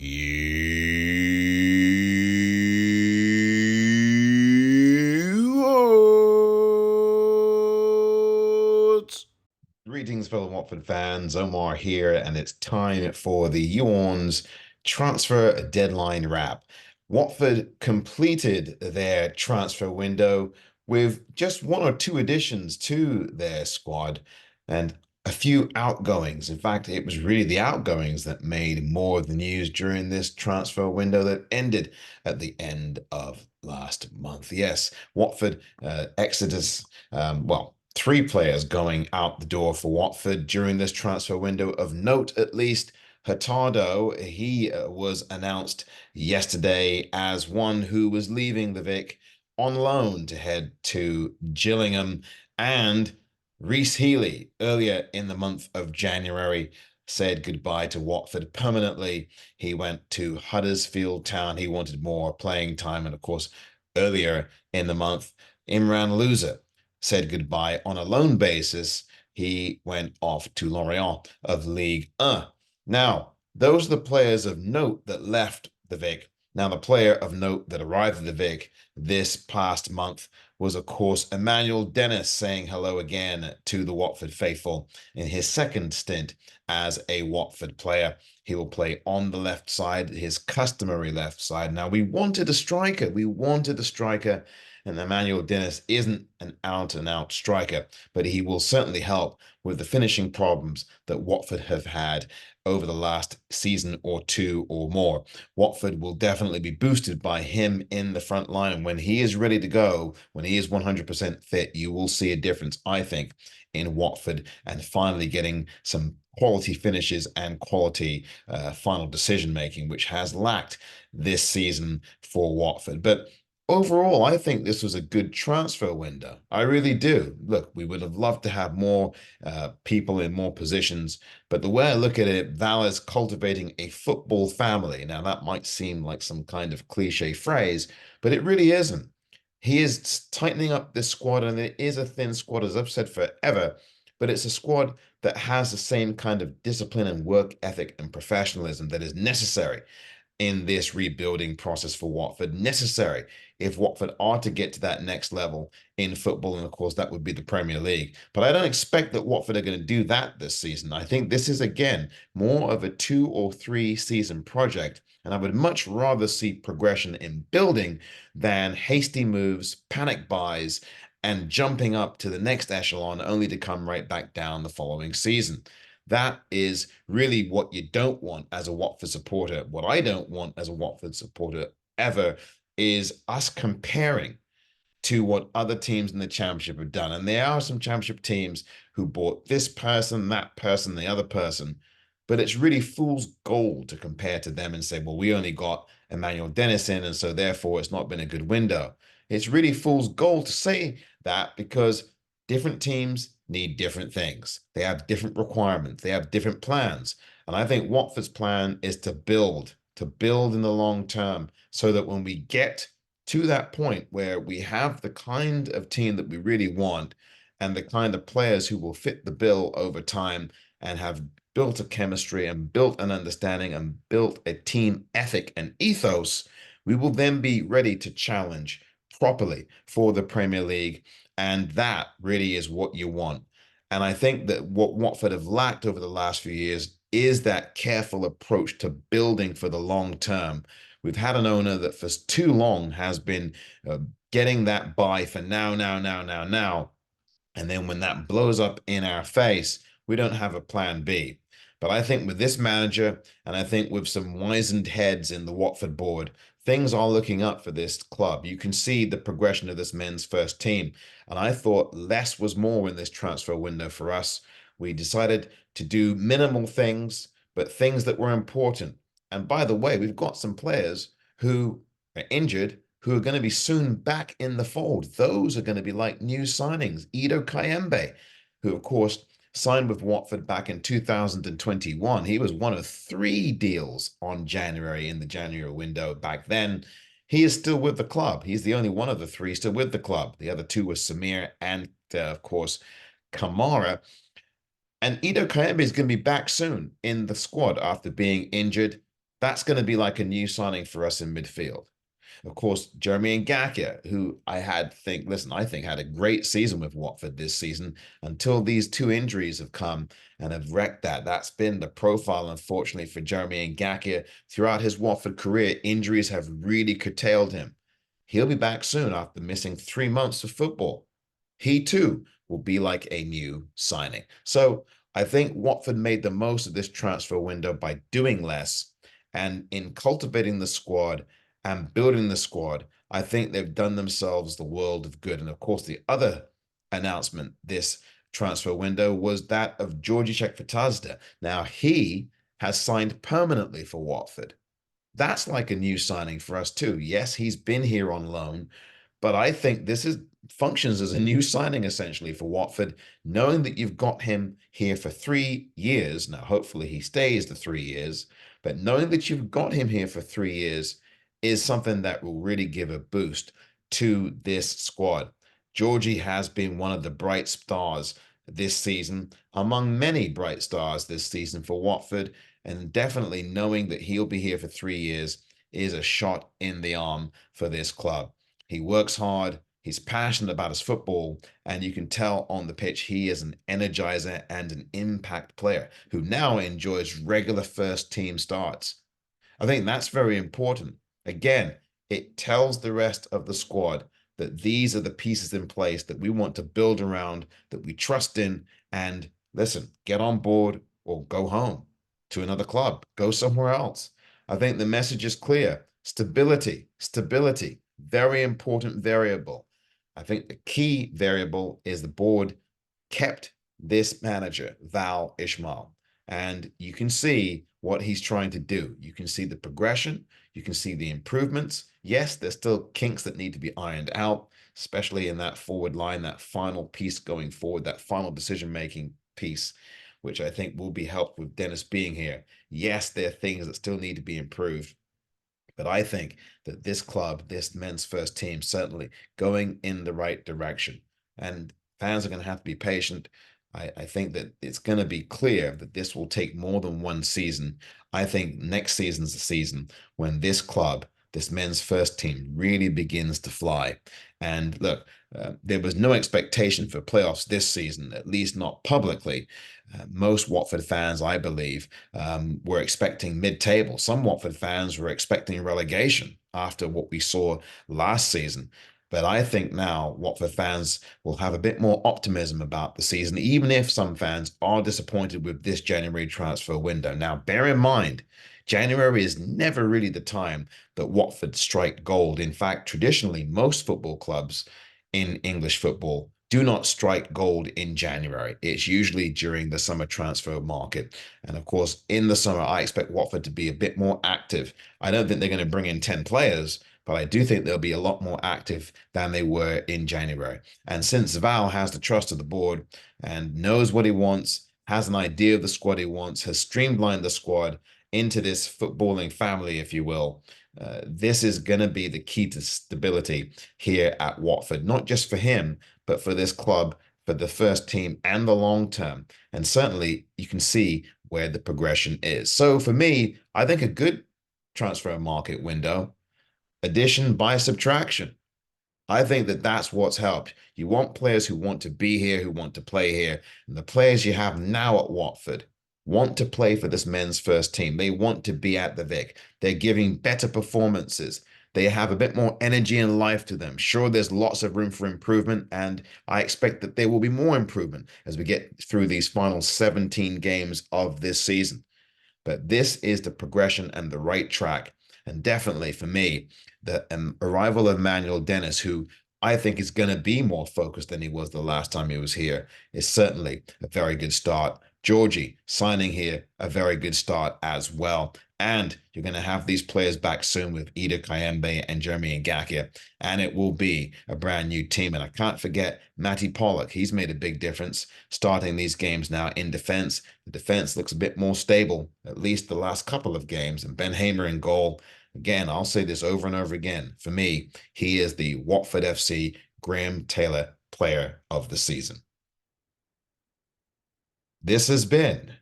Youorns. Greetings, fellow Watford fans. Omar here, and it's time for the youorns transfer deadline wrap. Watford completed their transfer window with just one or two additions to their squad and a few outgoings. In fact, it was really the outgoings that made more of the news during this transfer window that ended at the end of last month. Yes, Watford exodus, three players going out the door for Watford during this transfer window of note, at least. Hurtado, he was announced yesterday as one who was leaving the Vic on loan to head to Gillingham. And Reece Healy, earlier in the month of January, said goodbye to Watford permanently. He went to Huddersfield Town. He wanted more playing time. And of course, earlier in the month, Imran Louza said goodbye on a loan basis. He went off to Lorient of League 1. Now, those are the players of note that left the Vic. Now, the player of note that arrived at the Vic this past month was, of course, Emmanuel Dennis, saying hello again to the Watford faithful in his second stint as a Watford player. He will play on the left side, his customary left side. Now, we wanted a striker. And Emmanuel Dennis isn't an out-and-out striker, but he will certainly help with the finishing problems that Watford have had over the last season or two or more. Watford will definitely be boosted by him in the front line. When he is ready to go, when he is 100% fit, you will see a difference, I think, in Watford and finally getting some quality finishes and quality final decision making, which has lacked this season for Watford. But overall, I think this was a good transfer window. I really do. Look, we would have loved to have more people in more positions, but the way I look at it, Val is cultivating a football family. Now, that might seem like some kind of cliche phrase, but it really isn't. He is tightening up this squad, and it is a thin squad, as I've said forever, but it's a squad that has the same kind of discipline and work ethic and professionalism that is necessary in this rebuilding process for Watford, necessary if Watford are to get to that next level in football. And of course, that would be the Premier League. But I don't expect that Watford are going to do that this season. I think this is, again, more of a 2 or 3 season project. And I would much rather see progression in building than hasty moves, panic buys, and jumping up to the next echelon only to come right back down the following season. That is really what you don't want as a Watford supporter. What I don't want as a Watford supporter ever is us comparing to what other teams in the championship have done. And there are some championship teams who bought this person, that person, the other person. But it's really fool's gold to compare to them and say, well, we only got Emmanuel Dennis in, and so therefore it's not been a good window. It's really fool's gold to say that because different teams need different things. They have different requirements. They have different plans. And I think Watford's plan is to build in the long term so that when we get to that point where we have the kind of team that we really want and the kind of players who will fit the bill over time and have built a chemistry and built an understanding and built a team ethic and ethos, we will then be ready to challenge properly for the Premier League. And that really is what you want. And I think that what Watford have lacked over the last few years is that careful approach to building for the long term. We've had an owner that for too long has been getting that buy for now. And then when that blows up in our face, we don't have a plan B. But I think with this manager, and I think with some wizened heads in the Watford board, things are looking up for this club. You can see the progression of this men's first team. And I thought less was more in this transfer window for us. We decided to do minimal things, but things that were important. And by the way, we've got some players who are injured who are going to be soon back in the fold. Those are going to be like new signings. Ido Kayembe, who, of course, signed with Watford back in 2021. He was one of 3 deals on January in the January window back then. He is still with the club. He's the only one of the 3 still with the club. The other 2 were Samir and, of course, Kamara. And Ido Kayembe is going to be back soon in the squad after being injured. That's going to be like a new signing for us in midfield. Of course, Jeremy Ngakia, who I think had a great season with Watford this season until these two injuries have come and have wrecked that. That's been the profile, unfortunately, for Jeremy Ngakia throughout his Watford career. Injuries have really curtailed him. He'll be back soon after missing 3 months of football. He too will be like a new signing. So I think Watford made the most of this transfer window by doing less and in cultivating the squad and building the squad. I think they've done themselves the world of good. And of course, the other announcement this transfer window was that of Georgi Chekfatazda. Now he has signed permanently for Watford. That's like a new signing for us too. Yes, he's been here on loan, but I think this is functions as a new signing essentially for Watford, knowing that you've got him here for 3 years. Now, hopefully he stays the 3 years, but knowing that you've got him here for 3 years is something that will really give a boost to this squad. Georgie has been one of the bright stars this season, among many bright stars this season for Watford, and definitely knowing that he'll be here for 3 years is a shot in the arm for this club. He works hard. He's passionate about his football, and you can tell on the pitch he is an energizer and an impact player who now enjoys regular first team starts. I think that's very important. Again, it tells the rest of the squad that these are the pieces in place that we want to build around, that we trust in, and listen, get on board or go home to another club, go somewhere else. I think the message is clear. Stability, stability, very important variable. I think the key variable is the board kept this manager, Val Ishmael. And you can see what he's trying to do. You can see the progression. You can see the improvements. Yes, there's still kinks that need to be ironed out, especially in that forward line, that final piece going forward, that final decision-making piece, which I think will be helped with Dennis being here. Yes, there are things that still need to be improved. But I think that this club, this men's first team, certainly going in the right direction. And fans are going to have to be patient. I think that it's going to be clear that this will take more than one season. I think next season's the season when this club, this men's first team, really begins to fly. And look, there was no expectation for playoffs this season, at least not publicly. Most Watford fans, I believe, were expecting mid-table. Some Watford fans were expecting relegation after what we saw last season. But I think now Watford fans will have a bit more optimism about the season, even if some fans are disappointed with this January transfer window. Now, bear in mind, January is never really the time that Watford strike gold. In fact, traditionally, most football clubs in English football do not strike gold in January. It's usually during the summer transfer market. And of course, in the summer, I expect Watford to be a bit more active. I don't think they're going to bring in 10 players, but I do think they'll be a lot more active than they were in January. And since Val has the trust of the board and knows what he wants, has an idea of the squad he wants, has streamlined the squad into this footballing family, if you will, this is going to be the key to stability here at Watford, not just for him, but for this club, for the first team and the long term. And certainly you can see where the progression is. So for me, I think a good transfer market window, addition by subtraction. I think that that's what's helped. You want players who want to be here, who want to play here. And the players you have now at Watford want to play for this men's first team. They want to be at the Vic. They're giving better performances. They have a bit more energy and life to them. Sure, there's lots of room for improvement, and I expect that there will be more improvement as we get through these final 17 games of this season. But this is the progression and the right track. And definitely for me, the arrival of Manuel Dennis, who I think is going to be more focused than he was the last time he was here, is certainly a very good start. Georgie signing here, a very good start as well. And you're going to have these players back soon with Ida Kayembe and Jeremy Ngakia, and it will be a brand new team. And I can't forget Matty Pollock. He's made a big difference starting these games now in defense. The defense looks a bit more stable, at least the last couple of games. And Ben Hamer in goal. Again, I'll say this over and over again. For me, he is the Watford FC Graham Taylor player of the season. This has been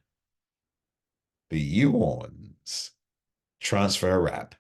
the YouOrns transfer wrap.